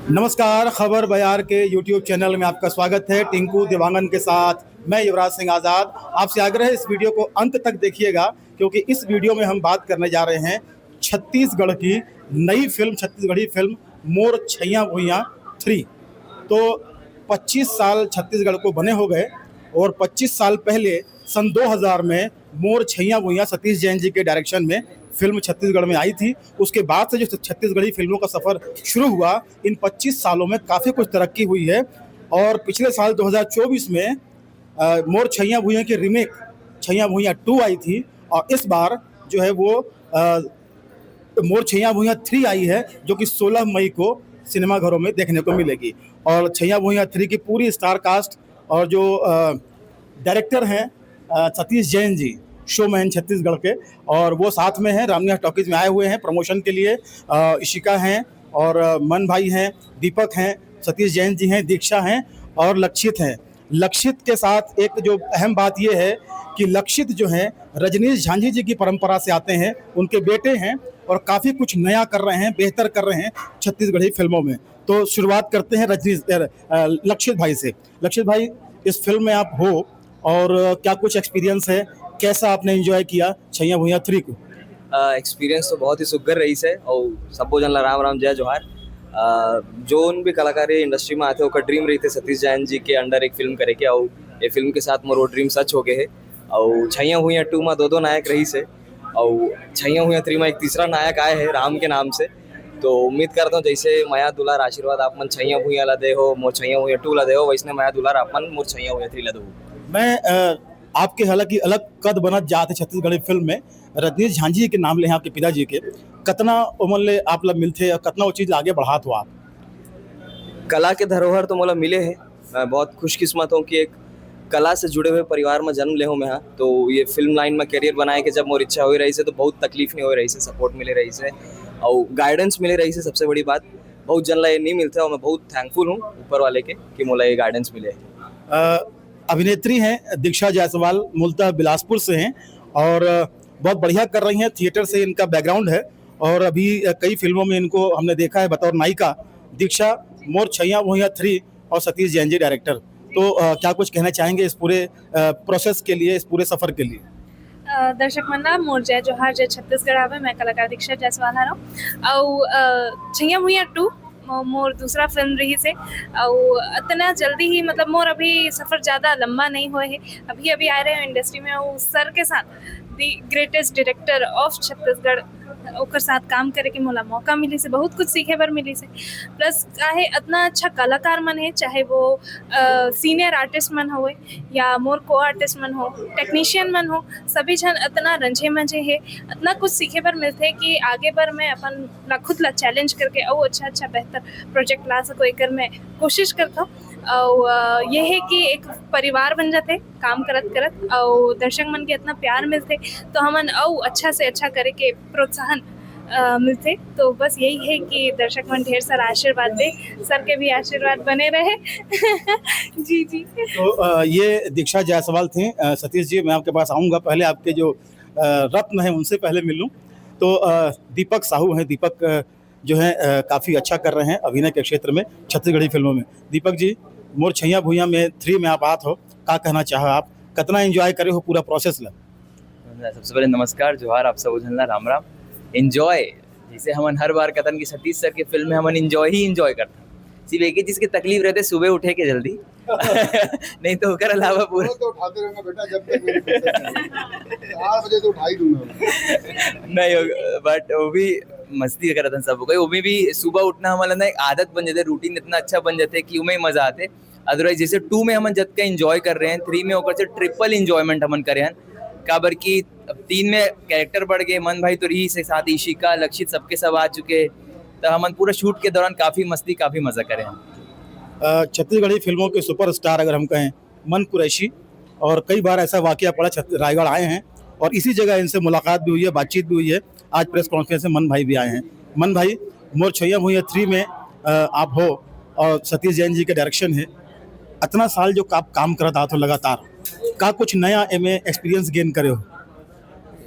नमस्कार, खबर बयार के यूट्यूब चैनल में आपका स्वागत है। टिंकू देवांगन के साथ मैं युवराज सिंह आज़ाद। आपसे आग्रह है इस वीडियो को अंत तक देखिएगा, क्योंकि इस वीडियो में हम बात करने जा रहे हैं छत्तीसगढ़ की नई फिल्म, छत्तीसगढ़ी फिल्म मोर छैयां भुइयां 3। तो 25 साल छत्तीसगढ़ को बने हो गए और 25 साल पहले सन 2000 में मोर छैयां भुइयां सतीश जैन जी के डायरेक्शन में फिल्म छत्तीसगढ़ में आई थी। उसके बाद से जो छत्तीसगढ़ी फिल्मों का सफ़र शुरू हुआ, इन 25 सालों में काफ़ी कुछ तरक्की हुई है। और पिछले साल 2024 में मोर छैयां भुइयां की रीमेक छैयां भुइयां 2 आई थी, और इस बार जो है वो मोर छैयां भुइयां 3 आई है, जो कि 16 मई को सिनेमाघरों में देखने को मिलेगी। और छैयां भुइयां 3 की पूरी स्टार कास्ट और जो डायरेक्टर हैं सतीश जैन जी, शोमैन छत्तीसगढ़ के, और वो साथ में हैं, रामनिया टॉकीज में आए हुए हैं प्रमोशन के लिए। इशिका हैं और मन भाई हैं, दीपक हैं, सतीश जैन जी हैं, दीक्षा हैं और लक्षित हैं। लक्षित के साथ एक जो अहम बात ये है कि लक्षित जो हैं रजनीश झांझी जी की परंपरा से आते हैं, उनके बेटे हैं और काफ़ी कुछ नया कर रहे हैं, बेहतर कर रहे हैं छत्तीसगढ़ी फिल्मों में। तो शुरुआत करते हैं लक्षित भाई से। लक्षित भाई, इस फिल्म में आप हो और क्या कुछ एक्सपीरियंस है, कैसा आपने एंजॉय किया छैयां भुइयां 3 को? एक्सपीरियंस तो बहुत ही सुघर रही है और सबो जन ला राम राम जय जोहार। जोन भी कलाकार इंडस्ट्री में आते ओकर ड्रीम रही थे सतीश जैन जी के अंडर एक फिल्म करे के, और ये फिल्म के साथ मोर ड्रीम सच हो गए है। और छैयां भुइयां 2 में दो नायक रही से, और छैयां भुइयां 3 में एक तीसरा नायक आए है राम के नाम से। तो उम्मीद करता हूँ जैसे माया दुलार आशीर्वाद आप मन छैयां भुइयां ला दे हो, मोर छैयां भुइयां 2 ला दे हो, वैसने माया दुलार आप मन मोर छैयां भुइयां 3 ला दो। मैं आपके हालांकि अलग कद बनत जाते छत्तीसगढ़ी फिल्म में रजनीश झांझी के नाम ले हैं, आपके पिताजी के कतना उमर ले आप लोग मिलते और कतना वो चीज़ आगे बढ़ात हो आप? कला के धरोहर तो मोला मिले हैं। मैं बहुत खुशकिस्मत हूँ कि एक कला से जुड़े हुए परिवार में जन्म ले हूँ मैं। तो ये फिल्म लाइन में करियर बनाए के जब मोर इच्छा हो रही से, तो बहुत तकलीफ नहीं हो रही से, सपोर्ट मिले रही से और गाइडेंस मिले रही से। सबसे बड़ी बात, बहुत जन ला ये नहीं मिलता और मैं बहुत थैंकफुल हूँ ऊपर वाले के कि मोला ये गाइडेंस मिले। अभिनेत्री हैं दीक्षा जायसवाल, मूलतः बिलासपुर से हैं और बहुत बढ़िया कर रही हैं। थिएटर से इनका बैकग्राउंड है और अभी कई फिल्मों में इनको हमने देखा है बतौर नायिका। दीक्षा, मोर छैयां भुइयां 3 और सतीश जैन जी डायरेक्टर। तो क्या कुछ कहना चाहेंगे इस पूरे प्रोसेस के लिए, इस पूरे सफ़र के लिए? दर्शक मंडल मोर जय जोहार, जय छत्तीसगढ़ आवे। मैं कलाकार दीक्षा जायसवाल हूँ और छैयां भुइयां 2 मोर दूसरा फिल्म रही से, और इतना जल्दी ही मतलब मोर अभी सफ़र ज़्यादा लंबा नहीं हुए है। अभी अभी आ रहे हैं इंडस्ट्री में, और सर के साथ the greatest director of Chhattisgarh ओकर साथ काम करे के मोला मौका मिली से, बहुत कुछ सीखे बर मिली से। प्लस काहे इतना अच्छा कलाकार मन है, चाहे वो सीनियर आर्टिस्ट मन हो या मोर को आर्टिस्ट मन हो, टेक्नीशियन मन हो, सभी जन इतना रंझे मंझे है, इतना कुछ सीखे बर मिलते कि आगे बर मैं अपन ला खुद ला चैलेंज करके और अच्छा बेहतर प्रोजेक्ट ला सको, एक मैं कोशिश करता हूँ। और ये है कि एक परिवार बन जाते काम करत करत, और दर्शक मन के इतना प्यार मिलते तो हमन और अच्छा से अच्छा करे के प्रोत्साहन मिलते। तो बस यही है कि दर्शक मन ढेर सारा आशीर्वाद दे, सर के भी आशीर्वाद बने रहे। जी जी। तो ये दीक्षा जायसवाल थी। सतीश जी, मैं आपके पास आऊँगा, पहले आपके जो रत्न हैं उनसे पहले मिल लूँ। तो दीपक साहू हैं। दीपक जो है काफ़ी अच्छा कर रहे हैं अभिनय के क्षेत्र में छत्तीसगढ़ी फिल्मों में। दीपक जी, मोर छैयां भुइयां में 3 में आप आत हो, का कहना चाहो आप? कितना एंजॉय करे हो पूरा प्रोसेस ला? सबसे पहले नमस्कार, जोहार आप सब जनला राम राम। एंजॉय जैसे हमन हर बार कतन की सतीश सर की फिल्म में हमन एंजॉय करता, सिर्फ एक ही चीज की तकलीफ रहते सुबह उठे के जल्दी। नहीं तो ओकर अलावा पूरा तो उठाते रहूंगा बेटा, जब तक मेरी फुर्सत 8 बजे तो उठा ही दूंगा। नहीं बट वो भी मस्ती करता सब कोई, वो भी सुबह उठना हमारा ना एक आदत बन जाते, रूटीन इतना अच्छा बन जाते कि उमें मजा आते। अदरवाइज जैसे 2 में हमन जब का एंजॉय कर रहे हैं, 3 में ओकर से ट्रिपल एंजॉयमेंट हमन करे हैं। काबर की 3 में कैरेक्टर बढ़ गए, मन भाई तो रही से साथ इशिका लक्षित सबके सब आ चुके, तो हमन पूरा शूट के दौरान काफी मस्ती काफी मजा करे हैं। छत्तीसगढ़ी फिल्मों के सुपरस्टार अगर हम कहें, मन कुरैशी, और कई बार ऐसा वाकया पड़ा रायगढ़ आए हैं और इसी जगह इनसे मुलाकात भी हुई है, बातचीत भी हुई है। आज प्रेस कॉन्फ्रेंस में मन भाई भी आए हैं। मन भाई, मोर छैयां भुइयां 3 में आप हो और सतीश जैन जी के डायरेक्शन है। इतना साल जो आप काम करत आते हो लगातार, का कुछ नया एम एक्सपीरियंस गेन करे हो?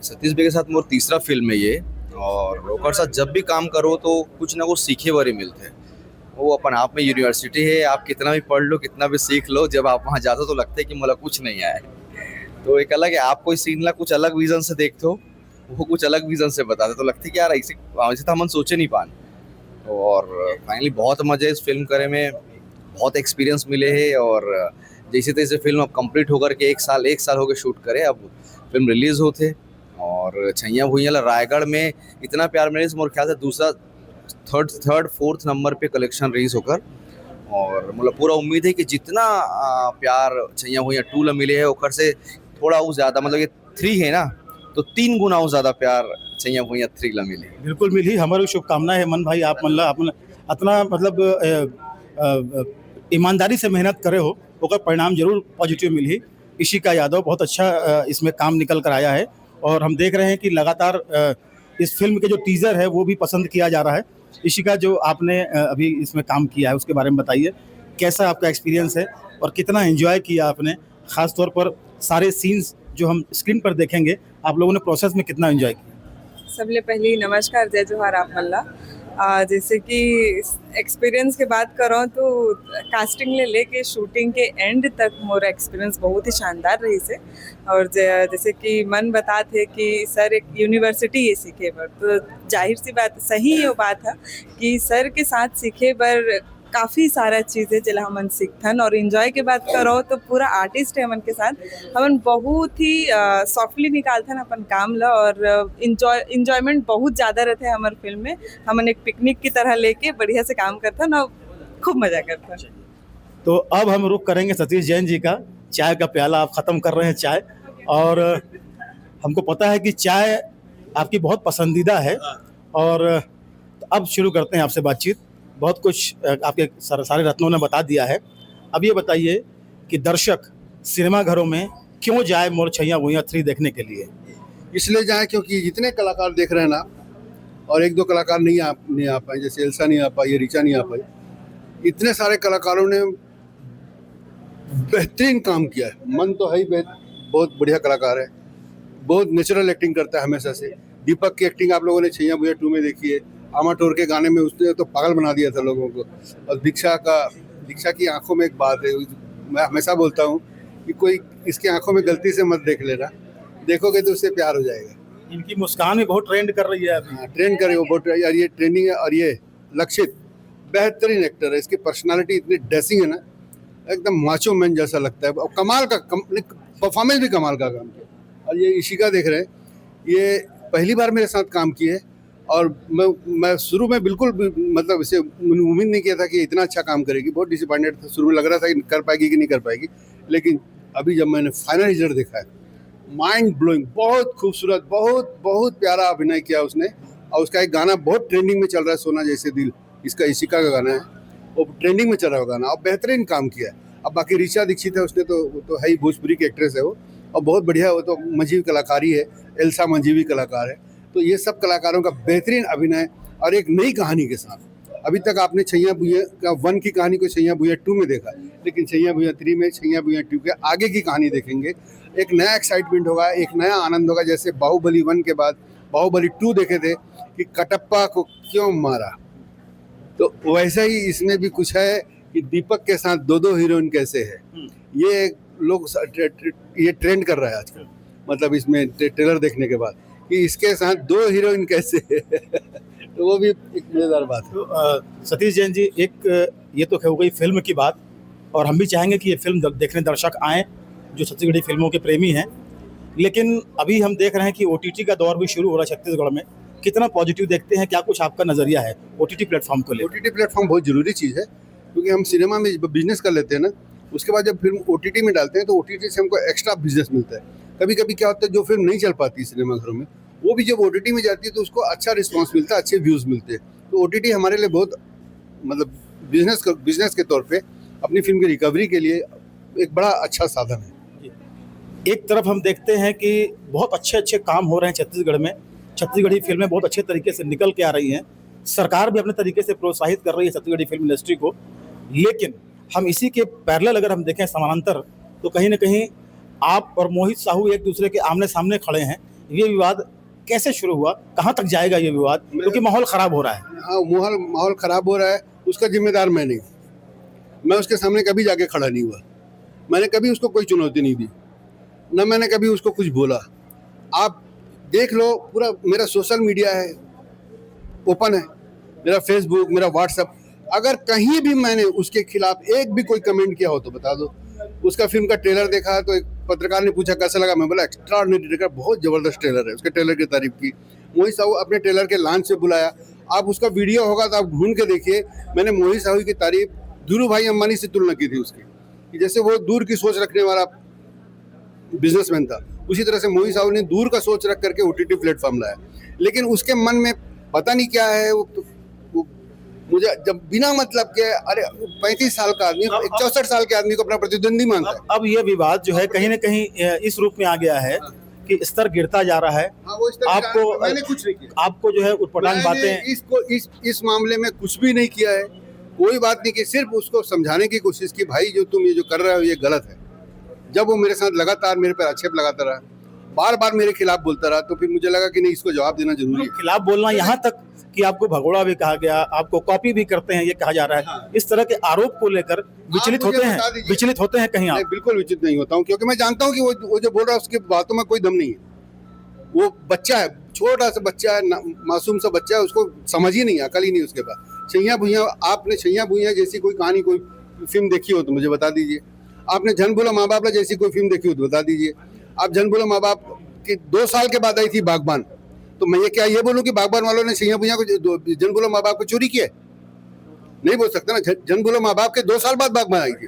सतीश भाई के साथ मोर तीसरा फिल्म है ये, और ओकर साथ जब भी काम करो तो कुछ ना कुछ सीखे बारे मिलते हैं। वो अपन आप में यूनिवर्सिटी है, आप कितना भी पढ़ लो, कितना भी सीख लो, जब आप वहाँ जाते हो तो लगता है कि मतलब कुछ नहीं आया है। तो एक अलग है, आप कोई सीन ला कुछ अलग विजन से देखते हो, वो कुछ अलग विजन से बताते, तो लगता है कि यार ऐसे तो हम सोचे नहीं पान। और फाइनली बहुत मजा इस फिल्म करे में, बहुत एक्सपीरियंस मिले है। और जैसे तैसे फिल्म अब कंप्लीट होकर के एक साल हो गए शूट करे, अब फिल्म रिलीज होते। और छैया भुइयां रायगढ़ में इतना प्यार मिले, मोर ख्याल से दूसरा थर्ड फोर्थ नंबर पे कलेक्शन रिलीज होकर। और मतलब पूरा उम्मीद है कि जितना प्यार छैया भुइयां 2 ला मिले है ओकर से थोड़ा वो ज़्यादा, मतलब ये 3 है ना, तो 3 गुना वो ज़्यादा प्यार छैया भुइयां 3 ला मिले। बिल्कुल मिली, हमारी शुभकामनाएं है मन भाई, आप मतलब इतना मतलब ईमानदारी से मेहनत करे हो, ओकर परिणाम जरूर पॉजिटिव मिली। इशिका यादव बहुत अच्छा इसमें काम निकल कर आया है और हम देख रहे हैं कि लगातार इस फिल्म के जो टीज़र है वो भी पसंद किया जा रहा है। इशिका, जो आपने अभी इसमें काम किया है उसके बारे में बताइए, कैसा आपका एक्सपीरियंस है और कितना एंजॉय किया आपने, ख़ास तौर पर सारे सीन्स जो हम स्क्रीन पर देखेंगे, आप लोगों ने प्रोसेस में कितना एंजॉय किया? सबले पहले नमस्कार, जय जोहार आप मल्ला। जैसे कि एक्सपीरियंस की बात करो तो कास्टिंग ले लेके शूटिंग के एंड तक मोरा एक्सपीरियंस बहुत ही शानदार रही से। और जैसे कि मन बताते कि सर एक यूनिवर्सिटी ये सीखे बर, तो जाहिर सी बात सही ये बात है कि सर के साथ सीखे बर काफ़ी सारा चीज़ें जला हमन सीखथन। और इन्जॉय के बात करो तो पूरा आर्टिस्ट है हमन के साथ, हमन बहुत ही सॉफ्टली निकालथन अपन काम ला। और इन्जॉयमेंट बहुत ज़्यादा रहते हैं हमारे फिल्म में, हमन एक पिकनिक की तरह लेके बढ़िया से काम करथन और खूब मजा करथन। तो अब हम रुख करेंगे सतीश जैन जी का। चाय का प्याला आप ख़त्म कर रहे हैं चाय, और हमको पता है कि चाय आपकी बहुत पसंदीदा है। और अब शुरू करते हैं आपसे बातचीत। बहुत कुछ आपके सारे रत्नों ने बता दिया है। अब ये बताइए कि दर्शक सिनेमा घरों में क्यों जाए मोर छैया भुइयां 3 देखने के लिए? इसलिए जाए क्योंकि जितने कलाकार देख रहे हैं ना, और 1-2 कलाकार नहीं आ पाए, जैसे एल्सा नहीं आ पाई, रिचा नहीं आ पाई, इतने सारे कलाकारों ने बेहतरीन काम किया है। मन तो है ही बहुत बढ़िया कलाकार है, बहुत नेचुरल एक्टिंग करता है हमेशा से। दीपक की एक्टिंग आप लोगों ने छैया भुइयां 2 में देखी है, आमाटोर के गाने में उसने तो पागल बना दिया था लोगों को। और दीक्षा की आंखों में एक बात है, मैं हमेशा बोलता हूँ कि कोई इसकी आंखों में गलती से मत देख लेना, देखोगे तो उससे प्यार हो जाएगा। इनकी मुस्कान भी बहुत ट्रेंड कर रही है अभी। ट्रेंड करे वो बहुत, यार ये ट्रेंडिंग है। और ये लक्षित बेहतरीन एक्टर है, इसकी पर्सनालिटी इतनी ड्रेसिंग है ना, एकदम माचो मैन जैसा लगता है। और कमाल का परफॉर्मेंस भी कमाल का काम किया। और ये इशिका देख रहे हैं, ये पहली बार मेरे साथ काम की है। और मैं शुरू में बिल्कुल मतलब इसे उम्मीद नहीं किया था कि इतना अच्छा काम करेगी। बहुत डिसअपॉइंटेड था, शुरू में लग रहा था कि कर पाएगी कि नहीं कर पाएगी, लेकिन अभी जब मैंने फाइनल रिजल्ट देखा है, माइंड ब्लोइंग, बहुत खूबसूरत, बहुत बहुत प्यारा अभिनय किया उसने। और उसका एक गाना बहुत ट्रेंडिंग में चल रहा है, सोना जैसे दिल, इसका इशिका का गाना है, वो ट्रेंडिंग में चल रहा है गाना, और बेहतरीन काम किया है। अब बाकी ऋचा दीक्षित है, उसने तो वो तो है ही, भोजपुरी की एक्ट्रेस है वो, और बहुत बढ़िया, वो तो मंझीवी कलाकारी है, एल्सा मंझीवी कलाकार है। तो ये सब कलाकारों का बेहतरीन अभिनय और एक नई कहानी के साथ। अभी तक आपने छैया भुइयां का 1 की कहानी को छैया भुइयां 2 में देखा, लेकिन छैया भुइयां 3 में, छैया भुइयां 2 के आगे की कहानी देखेंगे। एक नया एक्साइटमेंट होगा, एक नया आनंद होगा। जैसे बाहुबली 1 के बाद बाहुबली 2 देखे थे कि कटप्पा को क्यों मारा, तो वैसा ही इसमें भी कुछ है कि दीपक के साथ 2 हीरोइन कैसे है। ये लोग ये ट्रेंड कर रहा है आजकल, मतलब इसमें ट्रेलर देखने के बाद कि इसके साथ 2 हीरोइन कैसे है तो वो भी एक मजेदार बात है। तो सतीश जैन जी, एक ये तो हो गई फिल्म की बात, और हम भी चाहेंगे कि ये फिल्म देखने दर्शक आएँ जो छत्तीसगढ़ी फिल्मों के प्रेमी हैं। लेकिन अभी हम देख रहे हैं कि OTT का दौर भी शुरू हो रहा है छत्तीसगढ़ में। कितना पॉजिटिव देखते हैं, क्या कुछ आपका नज़रिया है OTT प्लेटफॉर्म को लेकर? OTT प्लेटफॉर्म बहुत ज़रूरी चीज़ है, क्योंकि हम सिनेमा में बिजनेस कर लेते हैं ना, उसके बाद जब फिल्म OTT में डालते हैं तो OTT से हमको एक्स्ट्रा बिजनेस मिलता है। कभी कभी क्या होता है, जो फिल्म नहीं चल पाती सिनेमा घरों में, वो भी जब OTT में जाती है तो उसको अच्छा रिस्पांस मिलता है, अच्छे व्यूज़ मिलते हैं। तो OTT हमारे लिए बहुत मतलब बिजनेस के तौर पे अपनी फिल्म की रिकवरी के लिए एक बड़ा अच्छा साधन है। एक तरफ हम देखते हैं कि बहुत अच्छे काम हो रहे हैं छत्तीसगढ़ में, छत्तीसगढ़ी फिल्में बहुत अच्छे तरीके से निकल के आ रही हैं, सरकार भी अपने तरीके से प्रोत्साहित कर रही है छत्तीसगढ़ी फिल्म इंडस्ट्री को। लेकिन हम इसी के पैरेलल अगर हम देखें समानांतर, तो कहीं ना कहीं आप और मोहित साहू एक दूसरे के आमने सामने खड़े हैं। ये विवाद कैसे शुरू हुआ, कहाँ तक जाएगा ये विवाद, क्योंकि माहौल ख़राब हो रहा है? हाँ, माहौल ख़राब हो रहा है। उसका जिम्मेदार मैं नहीं, मैं उसके सामने कभी जाके खड़ा नहीं हुआ, मैंने कभी उसको कोई चुनौती नहीं दी, न मैंने कभी उसको कुछ बोला। आप देख लो, पूरा मेरा सोशल मीडिया है, ओपन है, मेरा फेसबुक, मेरा व्हाट्सएप, अगर कहीं भी मैंने उसके खिलाफ एक भी कोई कमेंट किया हो तो बता दो। उसका फिल्म का ट्रेलर देखा तो एक पत्रकार ने पूछा कैसा लगा, मैं बोला एक्स्ट्राऑर्डिनरी ट्रेलर, बहुत जबरदस्त ट्रेलर है। उसके ट्रेलर की तारीफ की। मोहित साहू अपने ट्रेलर के लॉन्च से बुलाया, आप उसका वीडियो होगा तो आप ढूंढ के देखिए। मैंने मोहित साहू की तारीफ धीरू भाई अंबानी से तुलना की थी उसकी, कि जैसे वो दूर की सोच रखने वाला बिजनेसमैन था, उसी तरह से मोहित साहू ने दूर का सोच रख करके OTT प्लेटफॉर्म लाया। लेकिन उसके मन में पता नहीं क्या है, वो मुझे जब बिना मतलब के, अरे 35 साल का आदमी 64 साल के आदमी को अपना प्रतिद्वंदी मानता है। अब ये विवाद जो है कहीं न कहीं इस रूप में आ गया है कि स्तर गिरता जा रहा है। हाँ, वो इस तरह आपको मैंने कुछ नहीं किया, आपको जो है उटपटांग बातें, इसको इस मामले में कुछ भी नहीं किया है, कोई बात नहीं की, सिर्फ उसको समझाने की कोशिश की, भाई जो तुम ये जो कर रहे हो ये गलत है। जब वो मेरे साथ लगातार मेरे पर आक्षेप लगाता रहा, बार बार मेरे खिलाफ बोलता रहा, तो फिर मुझे लगा कि नहीं, इसको जवाब देना जरूरी है। खिलाफ बोलना यहाँ तक कि आपको भगोड़ा भी कहा गया, आपको कॉपी भी करते हैं ये कहा जा रहा है। हाँ। इस तरह के आरोप को लेकर विचलित मुझे होते बता हैं, दीजिए। विचलित होते हैं कहीं नहीं, आप? बिल्कुल विचित नहीं होता हूँ, क्योंकि मैं जानता हूँ कि वो जो बोल रहा है उसकी बातों में कोई दम नहीं है। वो बच्चा है, छोटा सा बच्चा है, मासूम सा बच्चा है, उसको समझ ही नहीं, अकल ही नहीं उसके पास। छैया भुइयां, आपने छैया भुइयां जैसी कोई कहानी, कोई फिल्म देखी हो तो मुझे बता दीजिए। आपने झन बोला माँ बाप जैसी कोई फिल्म देखी हो तो बता दीजिए। आप झन बोला माँ बाप की 2 साल के बाद आई थी बागबान, तो मैं क्या ये बोलूं कि बागबान वालों ने छैया भुइयां को, जन बोला माँ बाप को चोरी किया? नहीं बोल सकता ना। जन बोला माँ बाप के 2 साल बाद बागबान आई थी।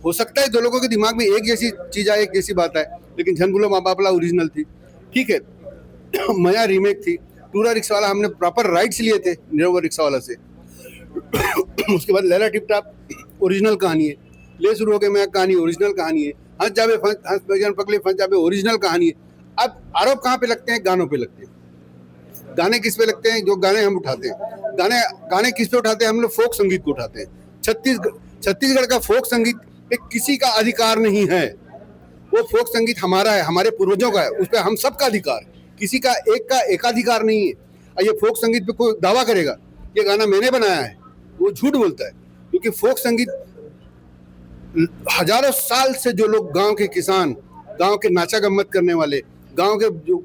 हो सकता है दो लोगों के दिमाग में एक जैसी चीज आए, एक जैसी बात आए, लेकिन झन बोला माँ बाप ओरिजिनल थी, ठीक है। मया रीमेक थी। टूरा रिक्शा वाला हमने प्रॉपर राइट्स लिए थे निरहुआ रिक्शा वाला से। उसके बाद लैला टिप टाप ओरिजिनल कहानी है। ले शुरू हो गए मैं कहानी ओरिजिनल कहानी है। हंस जावे हंस बजान पकड़े फंस जावे ओरिजिनल कहानी है। अब आरोप कहाँ पे लगते हैं? गानों पे लगते हैं। गाने किस पे लगते हैं? जो गाने हम उठाते हैं। गाने किस पे उठाते हैं? हम लोग फोक संगीत को उठाते हैं। छत्तीसगढ़ का फोक संगीत पे किसी का अधिकार नहीं है। वो फोक संगीत हमारा है, हमारे पूर्वजों का है, उस पर हम सबका अधिकार है, किसी का एकाधिकार नहीं है। और ये फोक संगीत पे कोई दावा करेगा ये गाना मैंने बनाया है, वो झूठ बोलता है। क्योंकि फोक संगीत हजारों साल से जो लोग, गांव के किसान, गांव के नाचा गम्मत करने वाले, गांव के जो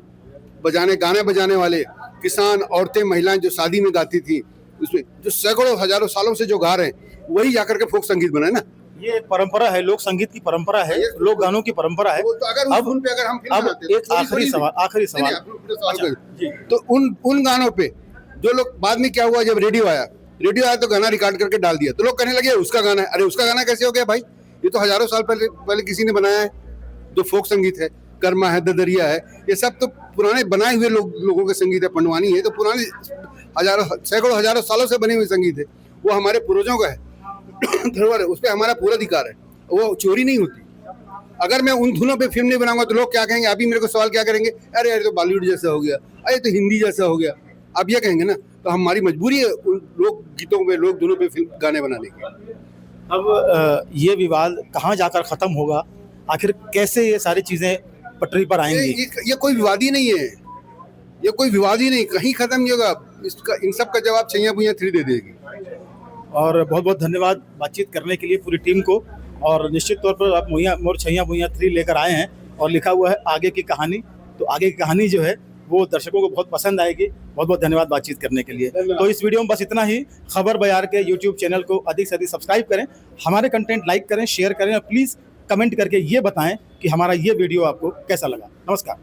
गाने बजाने वाले किसान, औरतें, महिलाएं जो शादी में गाती थी, उसमें जो सैकड़ों हजारों सालों से जो गा रहे हैं, वही जाकर के फोक संगीत बनाए ना। ये एक परंपरा है, लोक संगीत की परंपरा है, लोक गानों की परंपरा है। तो अगर अब उन पे अगर हम फिल्म बनाते हैं, एक आखिरी सवाल जी। तो उन गानों पे जो लोग, बाद में क्या हुआ जब रेडियो आया तो गाना रिकॉर्ड करके डाल दिया, तो लोग कहने लगे उसका गाना है। अरे उसका गाना कैसे हो गया भाई? ये तो हजारों साल पहले किसी ने बनाया है। जो फोक संगीत है, कर्मा है, ददरिया है, ये सब तो पुराने बनाए हुए लोगों के संगीत है। पंडवानी है तो पुराने सैकड़ों हजारों सालों से बने हुए संगीत है, वो हमारे पूर्वजों का है, धरोहर है, उस पर हमारा पूरा अधिकार है, वो चोरी नहीं होती। अगर मैं उन धुनों पे फिल्म नहीं बनाऊंगा तो लोग क्या कहेंगे? अभी मेरे को सवाल क्या करेंगे? अरे यार तो बॉलीवुड जैसा हो गया, अरे तो हिंदी जैसा हो गया, अब ये कहेंगे ना। तो हमारी मजबूरी है उन लोक गीतों पे, लोक धुनों पे फिल्म गाने बनाने की। अब ये विवाद कहाँ जाकर खत्म होगा? आखिर कैसे ये सारी चीजें पटरी पर आएंगी? ये कोई विवाद ही नहीं है, ये कोई विवाद ही नहीं, कहीं खत्म नहीं होगा। इसका इन सब का जवाब छैया भुइयां 3 दे देगी। और बहुत बहुत धन्यवाद बातचीत करने के लिए पूरी टीम को। और निश्चित तौर पर आप मोर छैया भुइयां 3 लेकर आए हैं और लिखा हुआ है आगे की कहानी। तो आगे की कहानी जो है वो दर्शकों को बहुत पसंद आएगी। बहुत बहुत धन्यवाद बातचीत करने के लिए। तो इस वीडियो में बस इतना ही। खबर बयार के यूट्यूब चैनल को अधिक से अधिक सब्सक्राइब करें, हमारे कंटेंट लाइक करें, शेयर करें और प्लीज़ कमेंट करके ये बताएं कि हमारा ये वीडियो आपको कैसा लगा। नमस्कार।